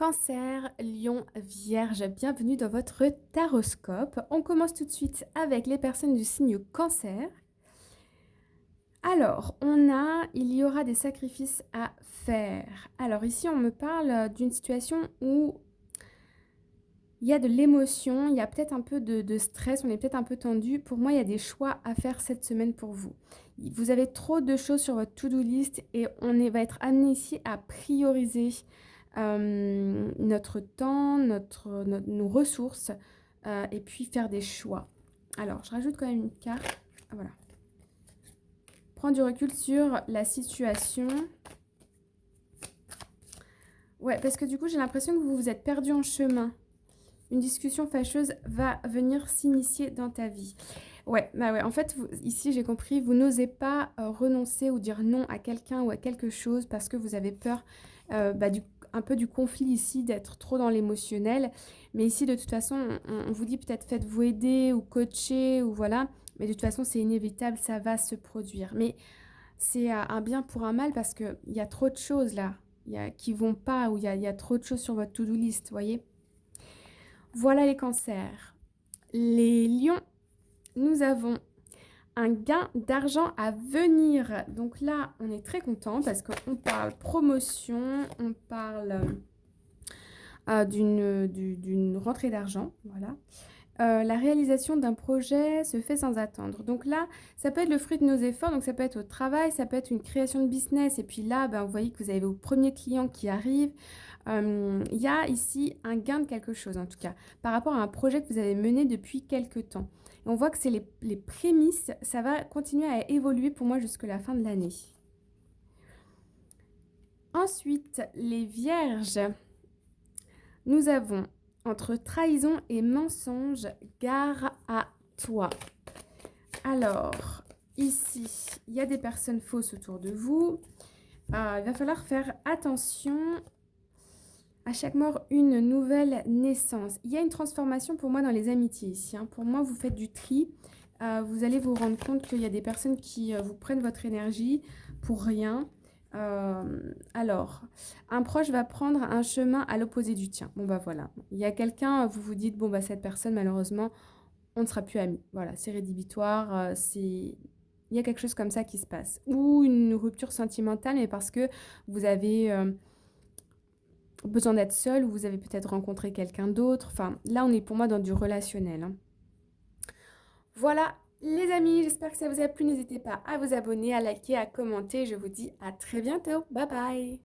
Cancer, Lion, Vierge, bienvenue dans votre taroscope. On commence tout de suite avec les personnes du signe Cancer. Alors, il y aura des sacrifices à faire. Alors ici, on me parle d'une situation où il y a de l'émotion, il y a peut-être un peu de stress, on est peut-être un peu tendu. Pour moi, il y a des choix à faire cette semaine pour vous. Vous avez trop de choses sur votre to-do list et va être amené ici à prioriser notre temps, nos ressources et puis faire des choix. Alors, je rajoute quand même une carte. Voilà. Prendre du recul sur la situation. Ouais, parce que du coup, j'ai l'impression que vous vous êtes perdu en chemin. Une discussion fâcheuse va venir s'initier dans ta vie. Ouais, bah ouais. En fait, ici, j'ai compris, vous n'osez pas renoncer ou dire non à quelqu'un ou à quelque chose parce que vous avez peur un peu du conflit ici, d'être trop dans l'émotionnel. Mais ici, de toute façon, on vous dit peut-être faites-vous aider ou coacher ou voilà. Mais de toute façon, c'est inévitable, ça va se produire. Mais c'est un bien pour un mal parce qu'il y a trop de choses là qui vont pas ou il y a trop de choses sur votre to-do list, vous voyez. Voilà les cancers. Les lions, nous avons un gain d'argent à venir. Donc là, on est très content parce qu'on parle promotion, on parle d'une rentrée d'argent. Voilà. La réalisation d'un projet se fait sans attendre. Donc là, ça peut être le fruit de nos efforts, donc ça peut être au travail, ça peut être une création de business. Et puis là, vous voyez que vous avez vos premiers clients qui arrivent. Il y a ici un gain de quelque chose, en tout cas, par rapport à un projet que vous avez mené depuis quelques temps. Et on voit que c'est les prémices, ça va continuer à évoluer pour moi jusqu'à la fin de l'année. Ensuite, les vierges. Nous avons entre trahison et mensonge, gare à toi. Alors, ici, il y a des personnes fausses autour de vous. Il va falloir faire attention. À chaque mort, une nouvelle naissance. Il y a une transformation pour moi dans les amitiés ici. Pour moi, vous faites du tri. Vous allez vous rendre compte qu'il y a des personnes qui vous prennent votre énergie pour rien. Alors, un proche va prendre un chemin à l'opposé du tien. Bon, voilà. Il y a quelqu'un, vous vous dites, cette personne, malheureusement, on ne sera plus amis. Voilà, c'est rédhibitoire. Il y a quelque chose comme ça qui se passe. Ou une rupture sentimentale, mais parce que vous avez besoin d'être seul ou vous avez peut-être rencontré quelqu'un d'autre. Enfin, là, on est pour moi dans du relationnel. Voilà, les amis, j'espère que ça vous a plu. N'hésitez pas à vous abonner, à liker, à commenter. Je vous dis à très bientôt. Bye bye.